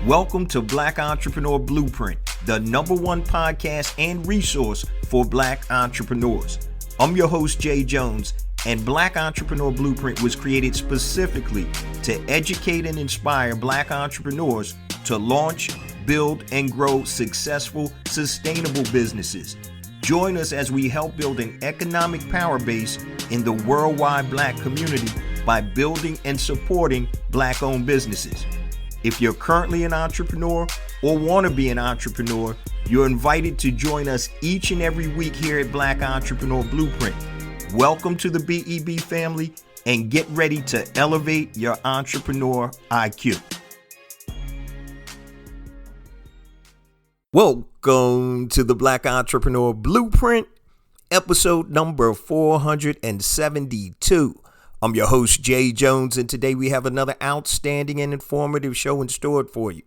Welcome to Black Entrepreneur Blueprint, the #1 podcast and resource for Black entrepreneurs. I'm your host, Jay Jones, and Black Entrepreneur Blueprint was created specifically to educate and inspire Black entrepreneurs to launch, build, and grow successful, sustainable businesses. Join us as we help build an economic power base in the worldwide Black community by building and supporting Black-owned businesses. If you're currently an entrepreneur or want to be an entrepreneur, you're invited to join us each and every week here at Black Entrepreneur Blueprint. Welcome to the BEB family and get ready to elevate your entrepreneur IQ. Welcome to the Black Entrepreneur Blueprint, episode number 472. I'm your host, Jay Jones, and today we have another outstanding and informative show in store for you.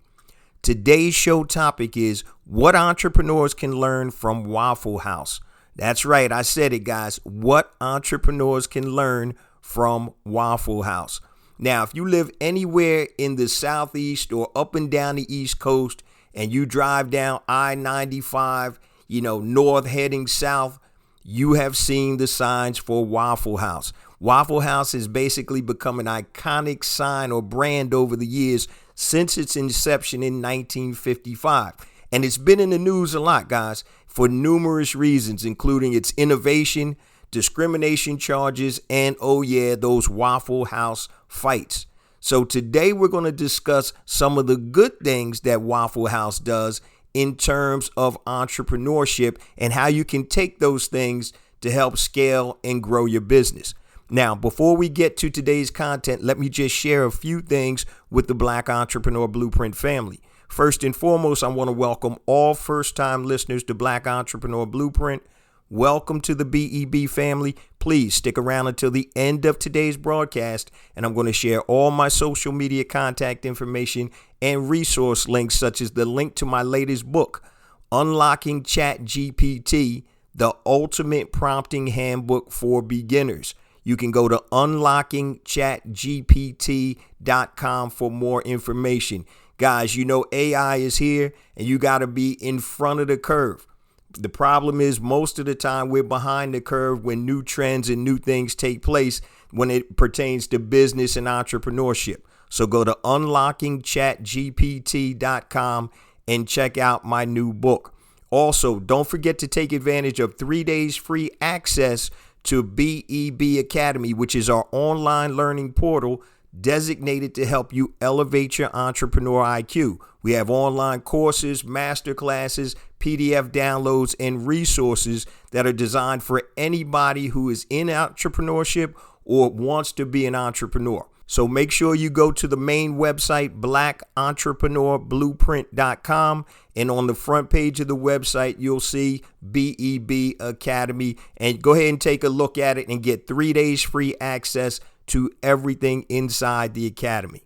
Today's show topic is what entrepreneurs can learn from Waffle House. That's right, I said it, guys. What entrepreneurs can learn from Waffle House. Now, if you live anywhere in the Southeast or up and down the East Coast and you drive down I-95, north heading south, you have seen the signs for Waffle House. Waffle House has basically become an iconic sign or brand over the years since its inception in 1955. And it's been in the news a lot, guys, for numerous reasons, including its innovation, discrimination charges, and, those Waffle House fights. So today we're going to discuss some of the good things that Waffle House does in terms of entrepreneurship and how you can take those things to help scale and grow your business. Now, before we get to today's content, let me just share a few things with the Black Entrepreneur Blueprint family. First and foremost, I want to welcome all first-time listeners to Black Entrepreneur Blueprint. Welcome to the BEB family. Please stick around until the end of today's broadcast, and I'm going to share all my social media contact information and resource links, such as the link to my latest book, Unlocking ChatGPT, the Ultimate Prompting Handbook for Beginners. You can go to unlockingchatgpt.com for more information. Guys, AI is here and you got to be in front of the curve. The problem is most of the time we're behind the curve when new trends and new things take place when it pertains to business and entrepreneurship. So go to unlockingchatgpt.com and check out my new book. Also, don't forget to take advantage of 3 days free access to BEB Academy, which is our online learning portal designated to help you elevate your entrepreneur IQ. We have online courses, master classes, PDF downloads, and resources that are designed for anybody who is in entrepreneurship or wants to be an entrepreneur. So make sure you go to the main website, blackentrepreneurBlueprint.com. And on the front page of the website, you'll see BEB Academy. And go ahead and take a look at it and get 3 days free access to everything inside the academy.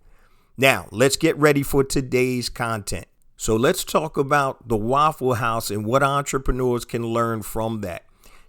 Now, let's get ready for today's content. So let's talk about the Waffle House and what entrepreneurs can learn from that.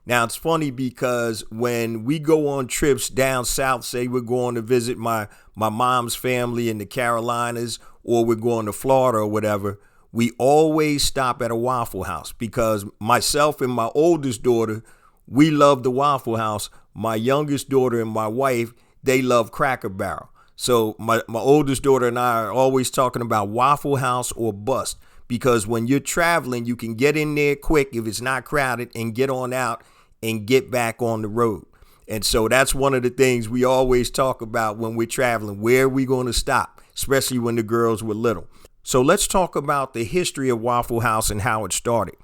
Now, it's funny because when we go on trips down south, say we're going to visit my mom's family in the Carolinas, or we're going to Florida or whatever, we always stop at a Waffle House because myself and my oldest daughter, we love the Waffle House. My youngest daughter and my wife, they love Cracker Barrel. So my oldest daughter and I are always talking about Waffle House or bust, because when you're traveling, you can get in there quick if it's not crowded and get on out and get back on the road. And so that's one of the things we always talk about when we're traveling. Where are we going to stop, especially when the girls were little? So let's talk about the history of Waffle House and how it started.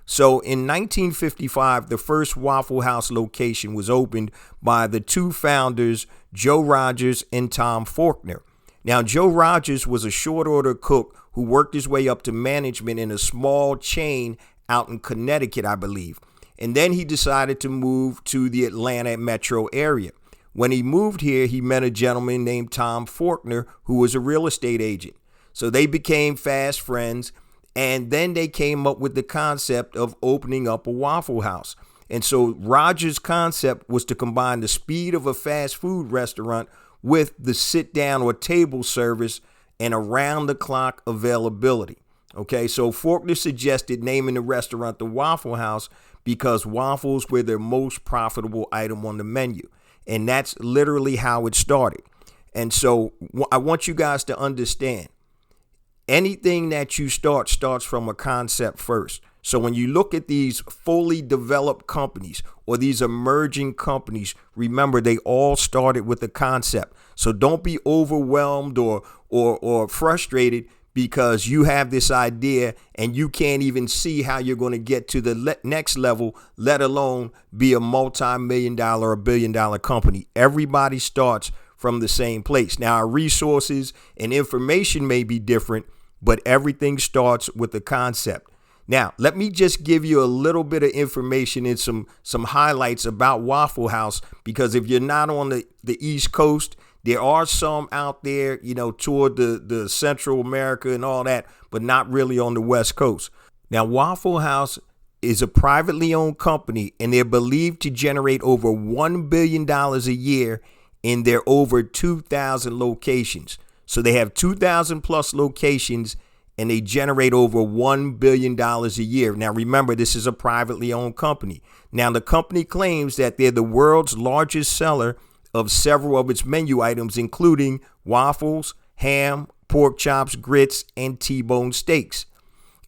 So in 1955, the first Waffle House location was opened by the two founders, Joe Rogers and Tom Faulkner. Now, Joe Rogers was a short order cook who worked his way up to management in a small chain out in Connecticut, I believe. And then he decided to move to the Atlanta metro area. When he moved here, he met a gentleman named Tom Faulkner, who was a real estate agent. So they became fast friends. And then they came up with the concept of opening up a Waffle House. And so Rogers' concept was to combine the speed of a fast food restaurant with the sit down or table service and around-the-clock availability. Okay, so Faulkner suggested naming the restaurant the Waffle House because waffles were their most profitable item on the menu. And that's literally how it started. And so I want you guys to understand, anything that you starts from a concept first. So when you look at these fully developed companies or these emerging companies, remember they all started with a concept. So don't be overwhelmed or frustrated because you have this idea and you can't even see how you're going to get to the next level, let alone be a multi-million-dollar or billion-dollar company. Everybody starts from the same place. Now, our resources and information may be different, but everything starts with the concept. Now, let me just give you a little bit of information and some highlights about Waffle House, because if you're not on the East Coast, there are some out there, toward the Central America and all that, but not really on the West Coast. Now, Waffle House is a privately owned company, and they're believed to generate over $1 billion a year in their over 2,000 locations. So they have 2,000 plus locations, and they generate over $1 billion a year. Now, remember, this is a privately owned company. Now, the company claims that they're the world's largest seller of several of its menu items, including waffles, ham, pork chops, grits, and T-bone steaks.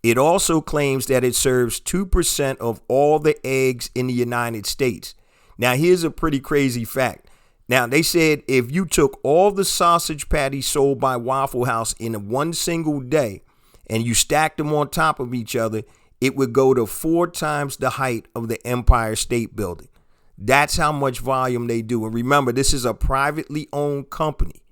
It also claims that it serves 2% of all the eggs in the United States. Now, here's a pretty crazy fact. Now, they said if you took all the sausage patties sold by Waffle House in one single day and you stacked them on top of each other, it would go to 4 times the height of the Empire State Building. That's how much volume they do. And remember, this is a privately owned company.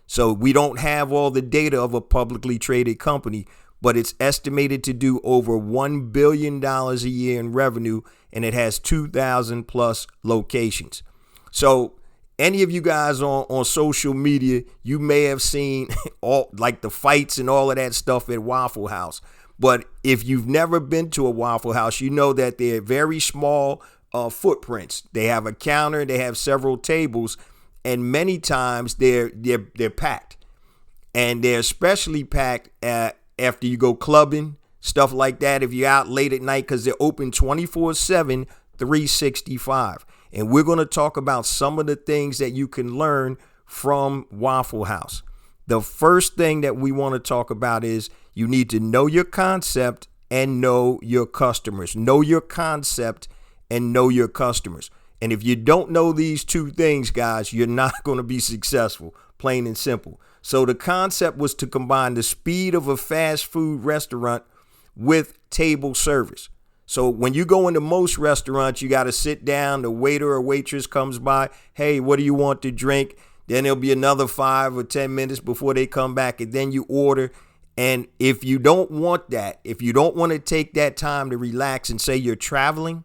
So we don't have all the data of a publicly traded company, but it's estimated to do over $1 billion a year in revenue, and it has 2,000 plus locations. So any of you guys on social media, you may have seen all like the fights and all of that stuff at Waffle House. But if you've never been to a Waffle House, you know that they're very small footprints. They have a counter, they have several tables, and many times they're packed. And they're especially packed after you go clubbing, stuff like that, if you're out late at night, because they're open 24/7, 365. And we're going to talk about some of the things that you can learn from Waffle House. The first thing that we want to talk about is you need to know your concept and know your customers. Know your concept and know your customers. And if you don't know these two things, guys, you're not going to be successful, plain and simple. So the concept was to combine the speed of a fast food restaurant with table service. So when you go into most restaurants, you got to sit down. The waiter or waitress comes by. Hey, what do you want to drink? Then there'll be another 5 or 10 minutes before they come back, and then you order. And if you don't want that, if you don't want to take that time to relax and say you're traveling,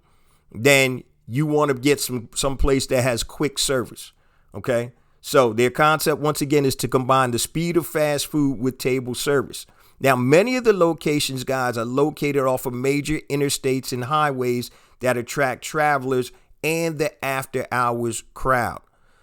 then you want to get some place that has quick service. Okay. So their concept, once again, is to combine the speed of fast food with table service. Now, many of the locations, guys, are located off of major interstates and highways that attract travelers and the after hours crowd.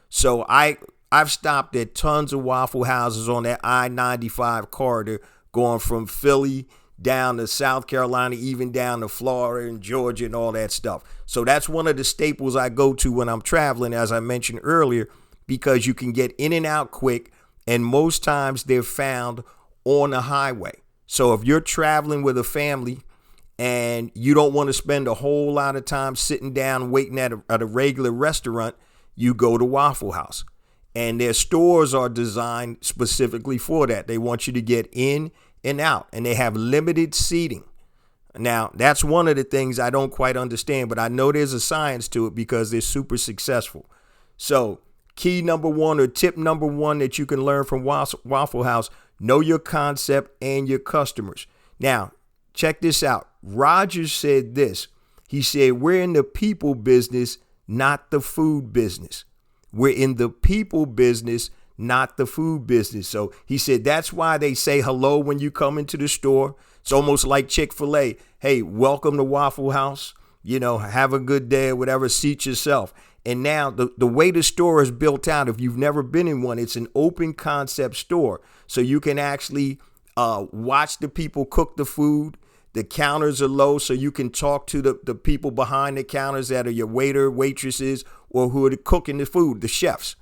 So I've stopped at tons of Waffle Houses on that I-95 corridor going from Philly down to South Carolina, even down to Florida and Georgia and all that stuff. So that's one of the staples I go to when I'm traveling, as I mentioned earlier, because you can get in and out quick, and most times they're found on the highway. So if you're traveling with a family and you don't want to spend a whole lot of time sitting down waiting at a regular restaurant, you go to Waffle House. And their stores are designed specifically for that. They want you to get in and out, and they have limited seating. Now, that's one of the things I don't quite understand, but I know there's a science to it because they're super successful. So key number one, or tip number one that you can learn from Waffle House: know your concept and your customers. Now, check this out. Rogers said this. He said, we're in the people business, not the food business. We're in the people business, not the food business. So he said that's why they say hello when you come into the store. It's almost like Chick-fil-A. Hey, welcome to Waffle House. Have a good day or whatever. Seat yourself. And now the way the store is built out, if you've never been in one, it's an open concept store. so you can actually watch the people cook the food. The counters are low, so you can talk to the people behind the counters that are your waiter, waitresses, or who are cooking the food, the chefs.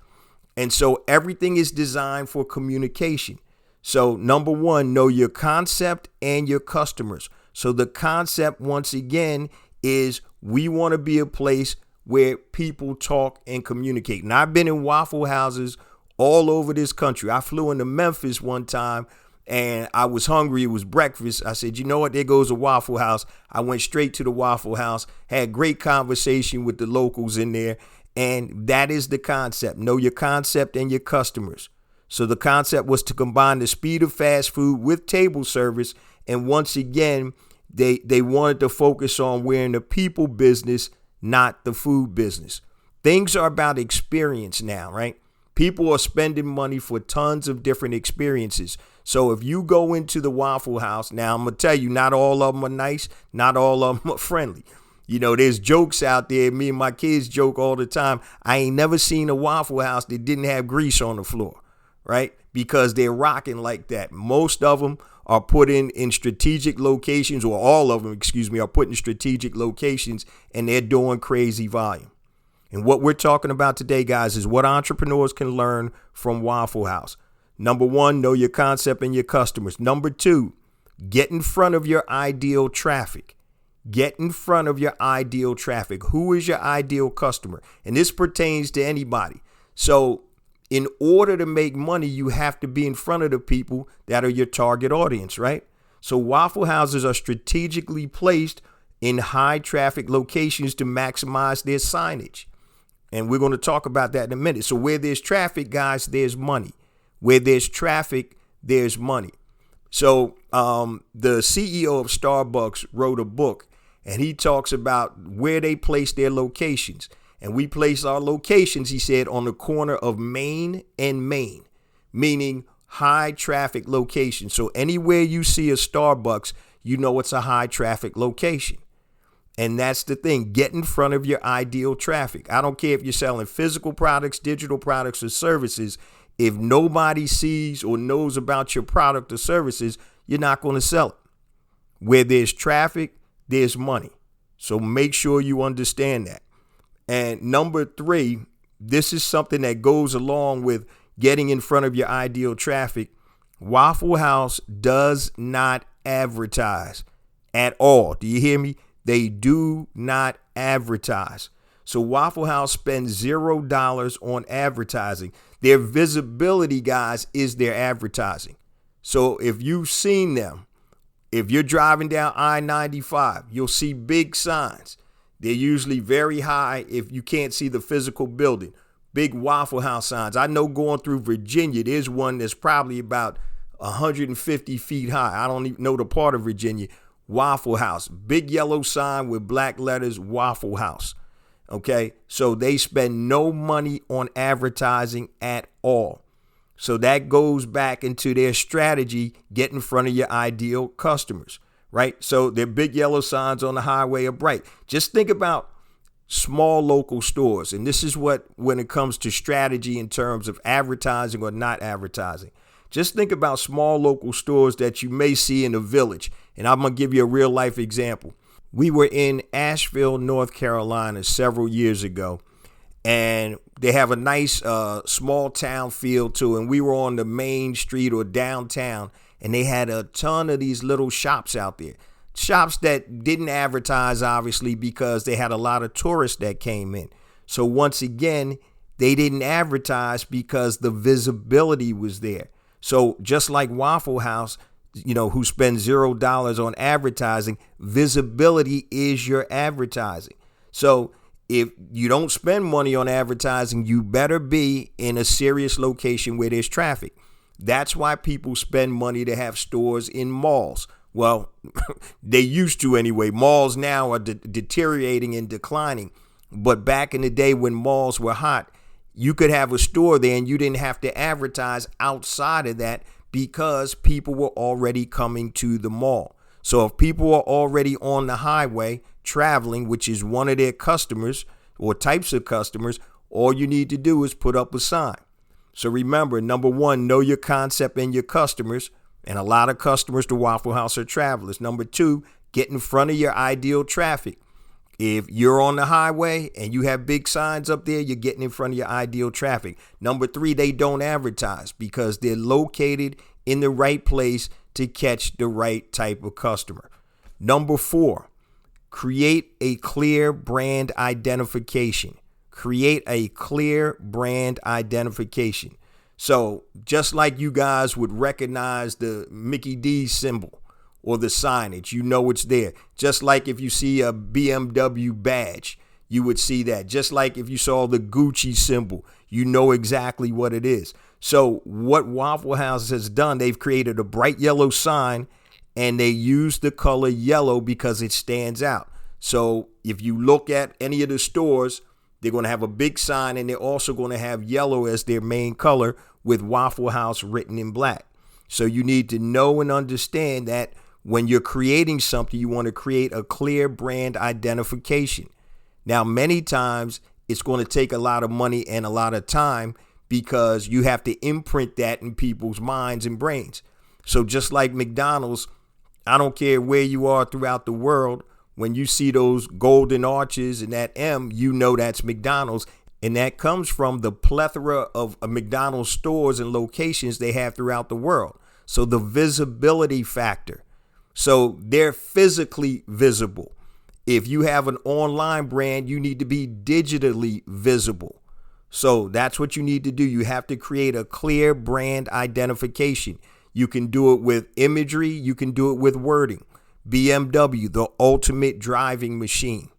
And so everything is designed for communication. So number one, know your concept and your customers. So the concept, once again, is we want to be a place where people talk and communicate. And I've been in Waffle Houses all over this country. I flew into Memphis one time and I was hungry. It was breakfast. I said, you know what? There goes a Waffle House. I went straight to the Waffle House, had great conversation with the locals in there. And that is the concept. Know your concept and your customers. So the concept was to combine the speed of fast food with table service. And once again, they wanted to focus on we're in the people business, not the food business. Things are about experience now, right? People are spending money for tons of different experiences. So if you go into the Waffle House, now I'm going to tell you, not all of them are nice. Not all of them are friendly. You know, there's jokes out there. Me and my kids joke all the time. I ain't never seen a Waffle House that didn't have grease on the floor, right? Because they're rocking like that. Most of them are put in strategic locations, or all of them, are put in strategic locations, and they're doing crazy volume. And what we're talking about today, guys, is what entrepreneurs can learn from Waffle House. Number one, know your concept and your customers. Number two, get in front of your ideal traffic. Get in front of your ideal traffic. Who is your ideal customer? And this pertains to anybody. So in order to make money, you have to be in front of the people that are your target audience, right? So Waffle Houses are strategically placed in high traffic locations to maximize their signage. And we're going to talk about that in a minute. So where there's traffic, guys, there's money. Where there's traffic, there's money. So the CEO of Starbucks wrote a book, and he talks about where they place their locations. And we place our locations, he said, on the corner of Main and Main, meaning high traffic location. So anywhere you see a Starbucks, you know it's a high traffic location. And that's the thing. Get in front of your ideal traffic. I don't care if you're selling physical products, digital products, or services. If nobody sees or knows about your product or services, you're not going to sell it. Where there's traffic, there's money. So make sure you understand that. And number three, this is something that goes along with getting in front of your ideal traffic. Waffle House does not advertise at all. Do you hear me? They do not advertise. So Waffle House spends $0 on advertising. Their visibility, guys, is their advertising. So if you've seen them, if you're driving down I-95, you'll see big signs. They're usually very high if you can't see the physical building. Big Waffle House signs. I know going through Virginia, there's one that's probably about 150 feet high. I don't even know the part of Virginia. Waffle House. Big yellow sign with black letters, Waffle House. Okay, so they spend no money on advertising at all. So that goes back into their strategy, get in front of your ideal customers, right? So their big yellow signs on the highway are bright. Just think about small local stores. And this is what, when it comes to strategy in terms of advertising or not advertising, just think about small local stores that you may see in a village. And I'm going to give you a real life example. We were in Asheville, North Carolina several years ago, and they have a nice small town feel to it. And we were on the main street or downtown, and they had a ton of these little shops out there. Shops that didn't advertise, obviously, because they had a lot of tourists that came in. So once again, they didn't advertise because the visibility was there. So just like Waffle House, you know, who spends $0 on advertising, visibility is your advertising. So if you don't spend money on advertising, you better be in a serious location where there's traffic. That's why people spend money to have stores in malls. Well, they used to anyway. Malls now are deteriorating and declining. But back in the day when malls were hot, you could have a store there and you didn't have to advertise outside of that because people were already coming to the mall. So if people are already on the highway traveling, which is one of their customers or types of customers, all you need to do is put up a sign. So remember, number one, know your concept and your customers. And a lot of customers to Waffle House are travelers. Number two, get in front of your ideal traffic. If you're on the highway and you have big signs up there, you're getting in front of your ideal traffic. Number three, they don't advertise because they're located in the right place to catch the right type of customer. Number four, create a clear brand identification. Create a clear brand identification. So just like you guys would recognize the Mickey D's symbol or the signage, you know it's there. Just like if you see a BMW badge, you would see that. Just like if you saw the Gucci symbol, you know exactly what it is. So what Waffle House has done, they've created a bright yellow sign and they use the color yellow because it stands out. So if you look at any of the stores, they're going to have a big sign and they're also going to have yellow as their main color with Waffle House written in black. So you need to know and understand that when you're creating something, you want to create a clear brand identification. Now, many times it's going to take a lot of money and a lot of time because you have to imprint that in people's minds and brains. So just like McDonald's, I don't care where you are throughout the world, when you see those golden arches and that M, you know that's McDonald's. And that comes from the plethora of McDonald's stores and locations they have throughout the world. So the visibility factor. So they're physically visible. If you have an online brand, you need to be digitally visible. So that's what you need to do. You have to create a clear brand identification. You can do it with imagery. You can do it with wording. BMW, the ultimate driving machine.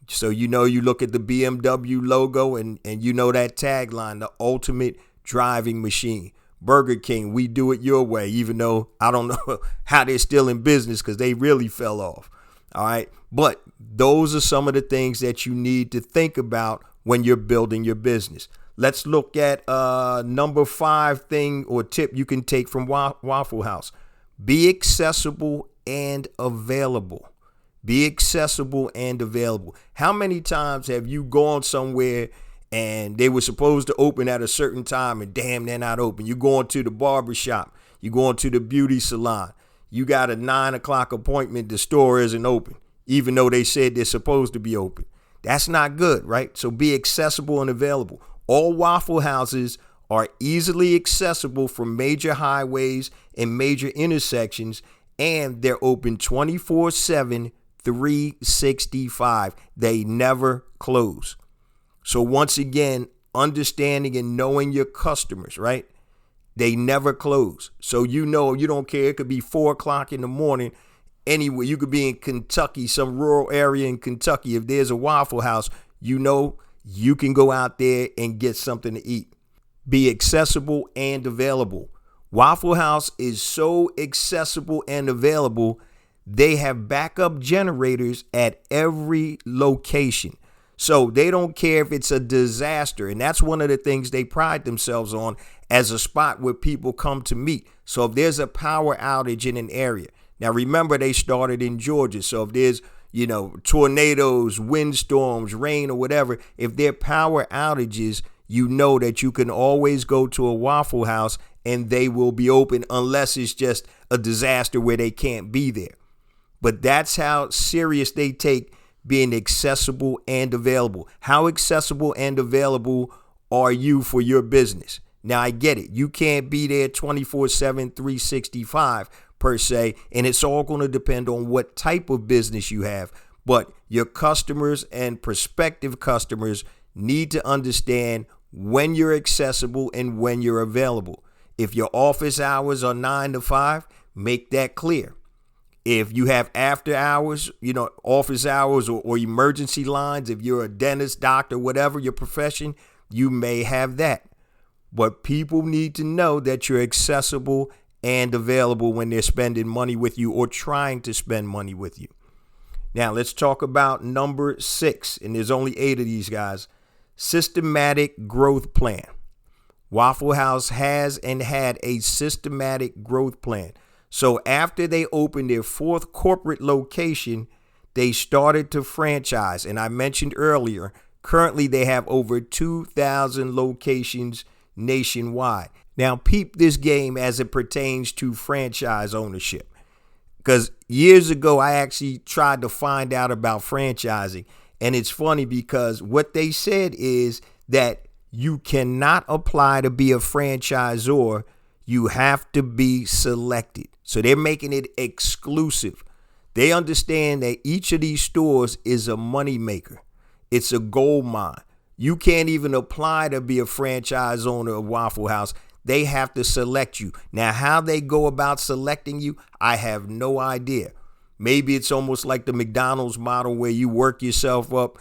So, you know, you look at the BMW logo and you know that tagline, the ultimate driving machine. Burger King, we do it your way, even though I don't know how they're still in business because they really fell off. All right. But those are some of the things that you need to think about when you're building your business. Let's look at number 5 thing or tip you can take from Waffle House. Be accessible and available. Be accessible and available. How many times have you gone somewhere and they were supposed to open at a certain time and damn, they're not open? You're going to the barber shop. You're going to the beauty salon. You got a 9 o'clock appointment. The store isn't open, even though they said they're supposed to be open. That's not good, right? So be accessible and available. All Waffle Houses are easily accessible from major highways and major intersections, and they're open 24/7, 365. They never close. So once again, understanding and knowing your customers, right? They never close. So you know, you don't care. It could be 4 o'clock in the morning anywhere. You could be in Kentucky, some rural area in Kentucky. If there's a Waffle House, you know you can go out there and get something to eat. Be accessible and available. Waffle House is so accessible and available. They have backup generators at every location. So they don't care if it's a disaster. And that's one of the things they pride themselves on as a spot where people come to meet. So if there's a power outage in an area. Now, remember, they started in Georgia. So if there's, tornadoes, windstorms, rain or whatever, if there are power outages, you know that you can always go to a Waffle House and they will be open unless it's just a disaster where they can't be there. But that's how serious they take being accessible and available. How accessible and available are you for your business? Now, I get it. You can't be there 24/7, 365 per se, and it's all going to depend on what type of business you have. But your customers and prospective customers need to understand when you're accessible and when you're available. If your office hours are 9 to 5, make that clear. If you have after hours, office hours or emergency lines, if you're a dentist, doctor, whatever your profession, you may have that. But people need to know that you're accessible and available when they're spending money with you or trying to spend money with you. Now, let's talk about number 6, and there's only 8 of these guys. Systematic growth plan. Waffle House has and had a systematic growth plan. So after they opened their 4th corporate location, they started to franchise. And I mentioned earlier, currently they have over 2,000 locations nationwide. Now, peep this game as it pertains to franchise ownership. Because years ago, I actually tried to find out about franchising. And it's funny because what they said is that you cannot apply to be a franchisor. You have to be selected. So they're making it exclusive. They understand that each of these stores is a moneymaker. It's a gold mine. You can't even apply to be a franchise owner of Waffle House. They have to select you. Now, how they go about selecting you, I have no idea. Maybe it's almost like the McDonald's model where you work yourself up,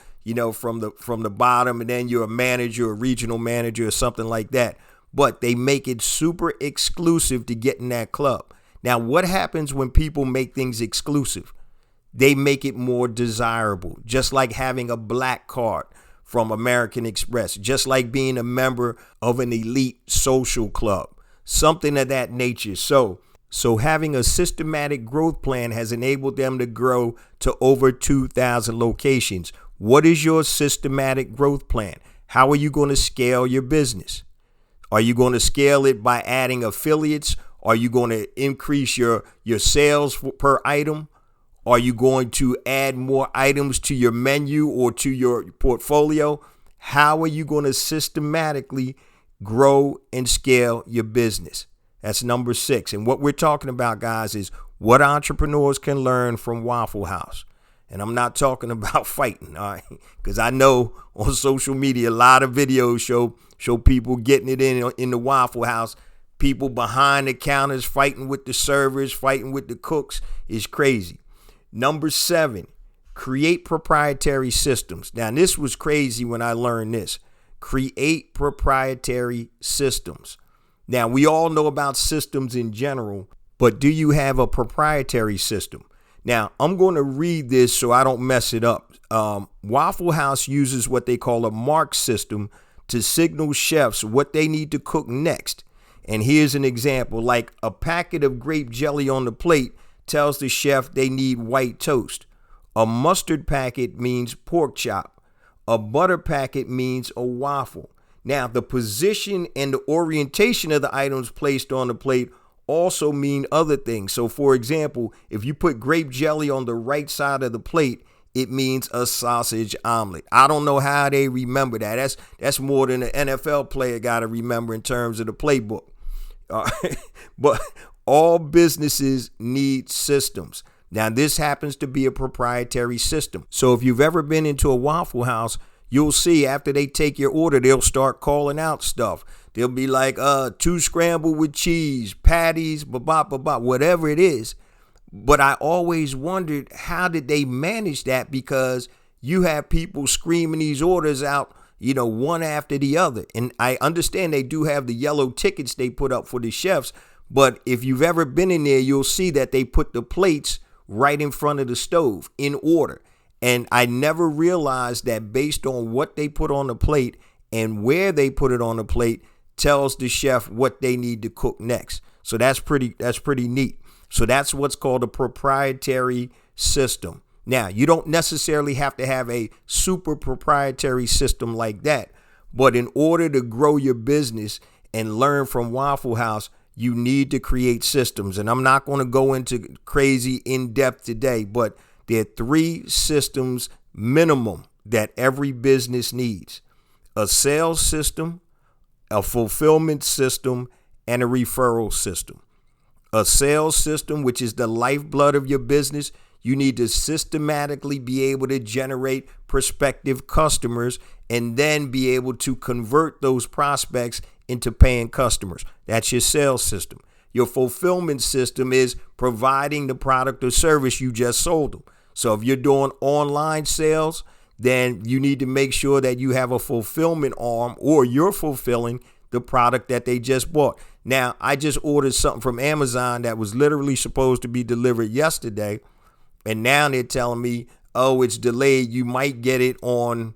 from the bottom, and then you're a manager, a regional manager, or something like that. But they make it super exclusive to get in that club. Now, what happens when people make things exclusive? They make it more desirable, just like having a black card from American Express, just like being a member of an elite social club, something of that nature. So having a systematic growth plan has enabled them to grow to over 2,000 locations. What is your systematic growth plan? How are you going to scale your business? Are you going to scale it by adding affiliates? Are you going to increase your sales per item? Are you going to add more items to your menu or to your portfolio? How are you going to systematically grow and scale your business? That's number 6. And what we're talking about, guys, is what entrepreneurs can learn from Waffle House. And I'm not talking about fighting, all right? Because I know on social media, a lot of videos show people getting it in the Waffle House. People behind the counters fighting with the servers, fighting with the cooks. Is crazy. Number 7, create proprietary systems. Now, this was crazy when I learned this. Create proprietary systems. Now, we all know about systems in general, but do you have a proprietary system? Now, I'm going to read this so I don't mess it up. Waffle House uses what they call a mark system to signal chefs what they need to cook next. And here's an example, like a packet of grape jelly on the plate tells the chef they need white toast. A mustard packet means pork chop. A butter packet means a waffle. Now, the position and the orientation of the items placed on the plate also mean other things. So, for example, if you put grape jelly on the right side of the plate, it means a sausage omelet. I don't know how they remember that. That's more than an NFL player got to remember in terms of the playbook. But all businesses need systems. Now, this happens to be a proprietary system. So if you've ever been into a Waffle House, you'll see after they take your order, they'll start calling out stuff. They'll be like, 2 scrambled with cheese, patties, whatever it is. But I always wondered, how did they manage that? Because you have people screaming these orders out, one after the other. And I understand they do have the yellow tickets they put up for the chefs. But if you've ever been in there, you'll see that they put the plates right in front of the stove in order. And I never realized that based on what they put on the plate and where they put it on the plate tells the chef what they need to cook next. So that's pretty neat. So that's what's called a proprietary system. Now, you don't necessarily have to have a super proprietary system like that. But in order to grow your business and learn from Waffle House, you need to create systems. And I'm not going to go into crazy in depth today, but there are 3 systems minimum that every business needs: a sales system, a fulfillment system, and a referral system. A sales system, which is the lifeblood of your business. You need to systematically be able to generate prospective customers and then be able to convert those prospects into paying customers. That's your sales system. Your fulfillment system is providing the product or service you just sold them. So if you're doing online sales, then you need to make sure that you have a fulfillment arm, or you're fulfilling the product that they just bought. Now, I just ordered something from Amazon that was literally supposed to be delivered yesterday. And now they're telling me, oh, it's delayed. You might get it on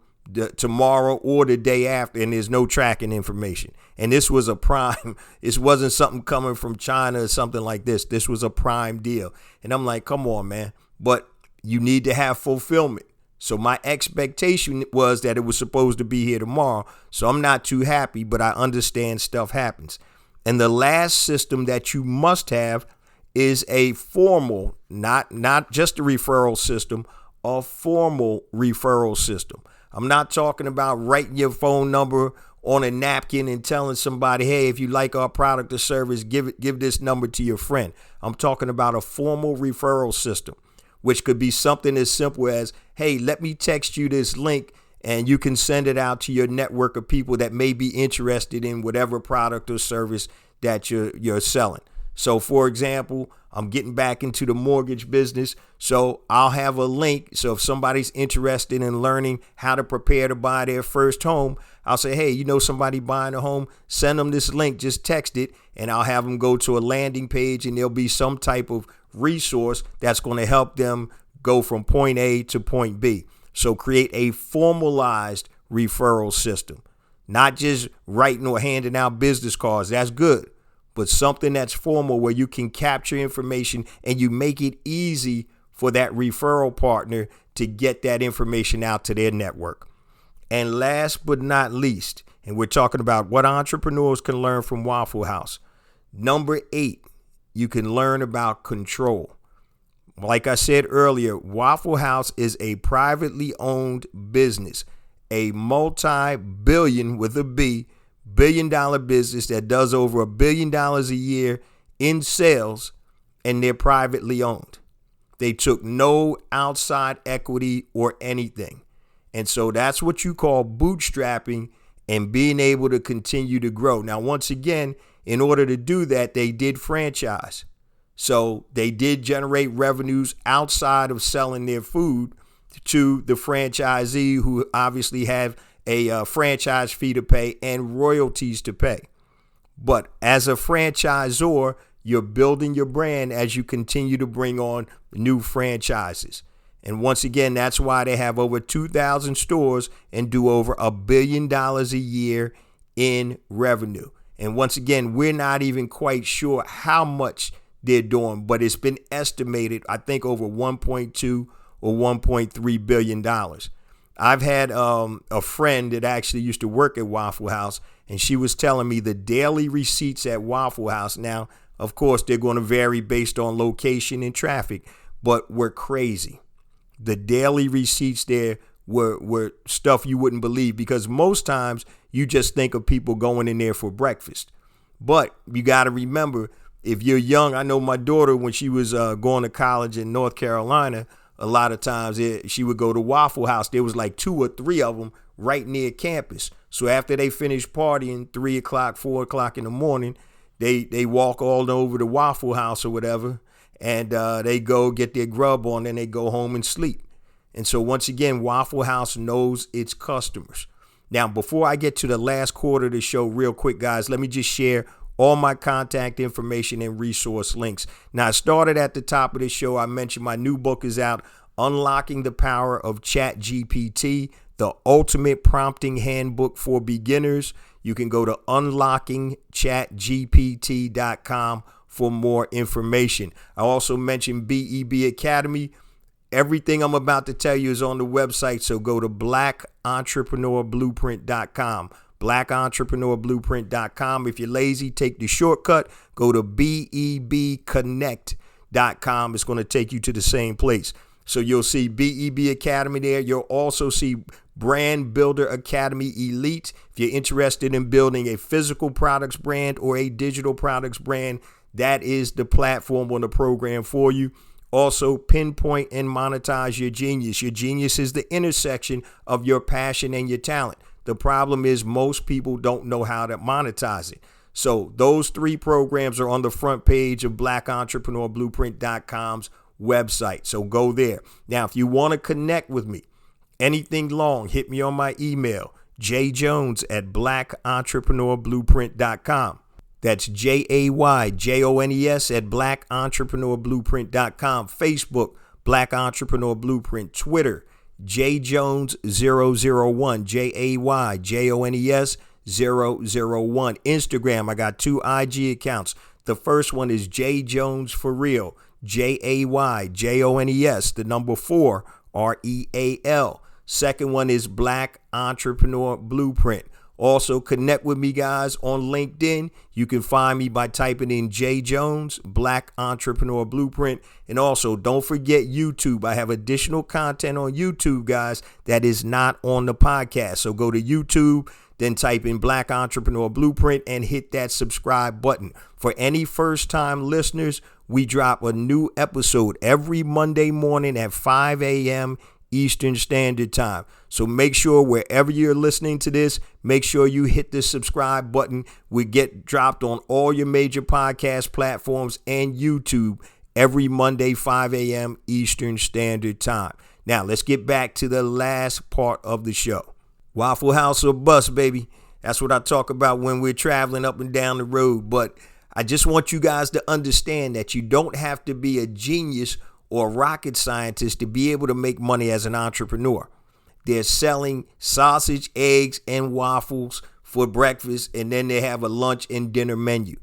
tomorrow or the day after, and there's no tracking information. And this was a prime. This wasn't something coming from China or something like this. This was a prime deal. And I'm like, come on, man. But you need to have fulfillment. So my expectation was that it was supposed to be here tomorrow. So I'm not too happy, but I understand stuff happens. And the last system that you must have is a formal, not just a referral system, a formal referral system. I'm not talking about writing your phone number on a napkin and telling somebody, hey, if you like our product or service, give this number to your friend. I'm talking about a formal referral system, which could be something as simple as, hey, let me text you this link and you can send it out to your network of people that may be interested in whatever product or service that you're selling. So, for example, I'm getting back into the mortgage business, so I'll have a link. So if somebody's interested in learning how to prepare to buy their first home, I'll say, hey, you know somebody buying a home, send them this link, just text it, and I'll have them go to a landing page, and there'll be some type of resource that's going to help them go from point A to point B. So create a formalized referral system, not just writing or handing out business cards. That's good. But something that's formal where you can capture information and you make it easy for that referral partner to get that information out to their network. And last but not least, and we're talking about what entrepreneurs can learn from Waffle House. Number 8, you can learn about control. Like I said earlier, Waffle House is a privately owned business, a multi-billion with a B, billion-dollar business that does over $1 billion a year in sales, and they're privately owned. They took no outside equity or anything. And so that's what you call bootstrapping and being able to continue to grow. Now, once again, in order to do that, they did franchise. So they did generate revenues outside of selling their food to the franchisee, who obviously have a franchise fee to pay and royalties to pay. But as a franchisor, you're building your brand as you continue to bring on new franchises. And once again, that's why they have over 2,000 stores and do over $1 billion a year in revenue. And once again, we're not even quite sure how much they're doing, but it's been estimated, I think, over 1.2 or $1.3 billion. I've had a friend that actually used to work at Waffle House, and she was telling me the daily receipts at Waffle House. Now, of course, they're going to vary based on location and traffic, but were crazy. The daily receipts there were stuff you wouldn't believe, because most times you just think of people going in there for breakfast. But you got to remember, if you're young, I know my daughter, when she was going to college in North Carolina, a lot of times she would go to Waffle House. There was like 2 or 3 of them right near campus. So after they finished partying 3 o'clock, 4 o'clock in the morning, they walk all over to Waffle House or whatever, and they go get their grub on, and they go home and sleep. And so once again, Waffle House knows its customers. Now, before I get to the last quarter of the show, real quick, guys, let me just share all my contact information and resource links. Now, I started at the top of the show. I mentioned my new book is out, Unlocking the Power of ChatGPT, the ultimate prompting handbook for beginners. You can go to unlockingchatgpt.com for more information. I also mentioned BEB Academy. Everything I'm about to tell you is on the website, so go to blackentrepreneurBlueprint.com. blackentrepreneurBlueprint.com. If you're lazy, take the shortcut. Go to bebconnect.com. It's going to take you to the same place. So you'll see BEB Academy there. You'll also see Brand Builder Academy Elite. If you're interested in building a physical products brand or a digital products brand, that is the platform on the program for you. Also, pinpoint and monetize your genius. Your genius is the intersection of your passion and your talent. The problem is most people don't know how to monetize it. So those 3 programs are on the front page of blackentrepreneurBlueprint.com's website. So go there. Now, if you want to connect with me, anything long, hit me on my email, jjones@blackentrepreneurBlueprint.com. That's JAYJONES @blackentrepreneurBlueprint.com. Facebook, Black Entrepreneur Blueprint. Twitter, JJones001, JAYJONES 001. Instagram, I got 2 IG accounts. The first one is JJones for real, JAYJONES, the number 4, REAL. Second one is Black Entrepreneur Blueprint. Also, connect with me, guys, on LinkedIn. You can find me by typing in J Jones, Black Entrepreneur Blueprint. And also, don't forget YouTube. I have additional content on YouTube, guys, that is not on the podcast. So go to YouTube, then type in Black Entrepreneur Blueprint and hit that subscribe button. For any first-time listeners, we drop a new episode every Monday morning at 5 a.m. Eastern Standard Time. So make sure wherever you're listening to this, make sure you hit the subscribe button. We get dropped on all your major podcast platforms and YouTube every Monday, 5 a.m. Eastern Standard Time. Now, let's get back to the last part of the show. Waffle House or bust, baby. That's what I talk about when we're traveling up and down the road. But I just want you guys to understand that you don't have to be a genius or rocket scientist to be able to make money as an entrepreneur. They're selling sausage, eggs, and waffles for breakfast, and then they have a lunch and dinner menu.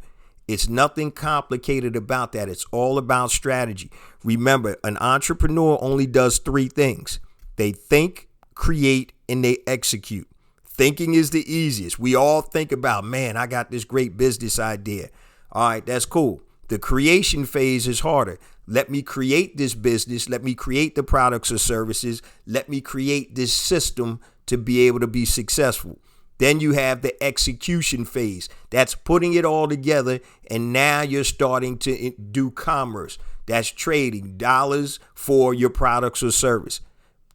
It's nothing complicated about that. It's all about strategy. Remember, an entrepreneur only does three things. They think, create, and they execute. Thinking is the easiest. We all think about, man, I got this great business idea. All right, that's cool. The creation phase is harder. Let me create this business. Let me create the products or services. Let me create this system to be able to be successful. Then you have the execution phase. That's putting it all together. And now you're starting to do commerce. That's trading dollars for your products or service.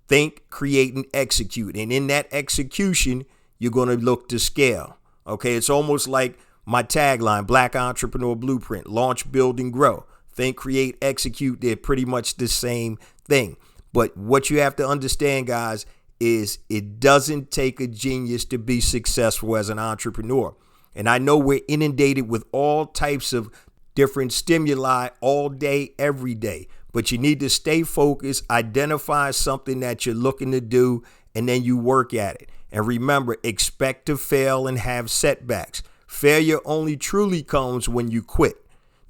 Think, create, and execute. And in that execution, you're going to look to scale. Okay, it's almost like my tagline, Black Entrepreneur Blueprint, launch, build, and grow. Think, create, execute. They're pretty much the same thing. But what you have to understand, guys, is it doesn't take a genius to be successful as an entrepreneur. And I know we're inundated with all types of different stimuli all day, every day. But you need to stay focused, identify something that you're looking to do, and then you work at it. And remember, expect to fail and have setbacks. Failure only truly comes when you quit.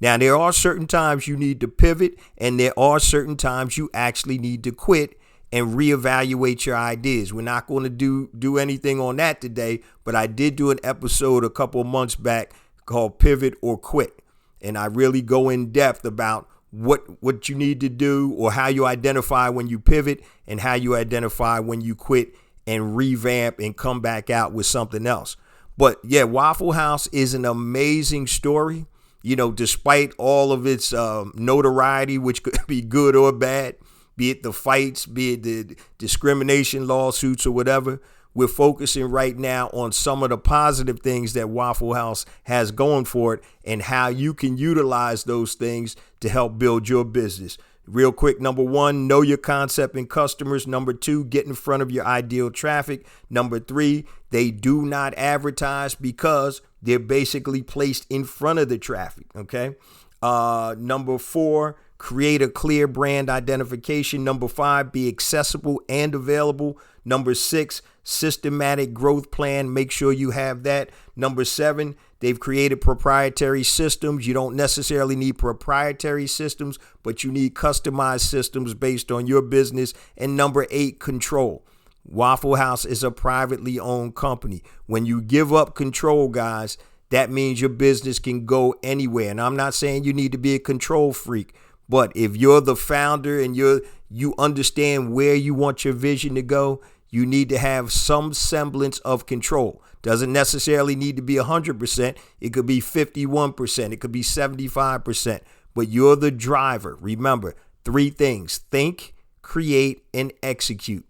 Now, there are certain times you need to pivot, and there are certain times you actually need to quit and reevaluate your ideas. We're not going to do anything on that today, but I did do an episode a couple of months back called Pivot or Quit. And I really go in depth about what you need to do, or how you identify when you pivot and how you identify when you quit and revamp and come back out with something else. But yeah, Waffle House is an amazing story. You know, despite all of its notoriety, which could be good or bad, be it the fights, be it the discrimination lawsuits or whatever, we're focusing right now on some of the positive things that Waffle House has going for it and how you can utilize those things to help build your business. Real quick, number one, know your concept and customers. Number two, get in front of your ideal traffic. Number three, they do not advertise because they're basically placed in front of the traffic. Okay. Number four, create a clear brand identification. Number five, be accessible and available. Number six, systematic growth plan. Make sure you have that. Number seven, they've created proprietary systems. You don't necessarily need proprietary systems, but you need customized systems based on your business. And number eight, control. Waffle House is a privately owned company. When you give up control, guys, that means your business can go anywhere. And I'm not saying you need to be a control freak, but if you're the founder and you understand where you want your vision to go, you need to have some semblance of control. Doesn't necessarily need to be 100%. It could be 51%. It could be 75%. But you're the driver. Remember, three things: think, create, and execute.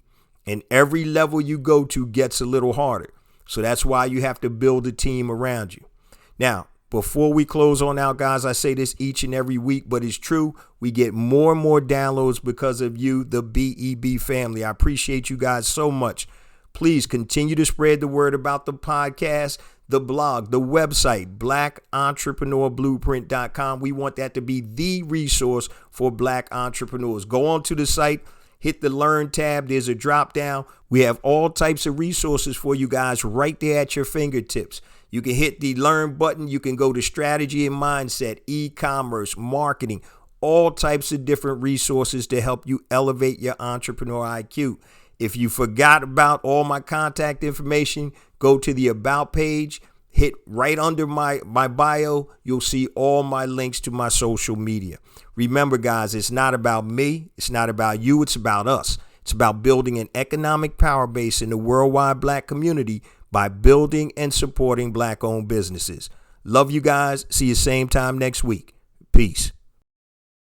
And every level you go to gets a little harder. So that's why you have to build a team around you. Now, before we close on out, guys, I say this each and every week, but it's true. We get more and more downloads because of you, the BEB family. I appreciate you guys so much. Please continue to spread the word about the podcast, the blog, the website, blackentrepreneurblueprint.com. We want that to be the resource for Black entrepreneurs. Go on to the site, hit the Learn tab. There's a drop down. We have all types of resources for you guys right there at your fingertips. You can hit the Learn button. You can go to strategy and mindset, e-commerce, marketing, all types of different resources to help you elevate your entrepreneur IQ. If you forgot about all my contact information, go to the About page, hit right under my bio. You'll see all my links to my social media. Remember, guys, it's not about me. It's not about you. It's about us. It's about building an economic power base in the worldwide Black community by building and supporting Black-owned businesses. Love you guys. See you same time next week. Peace.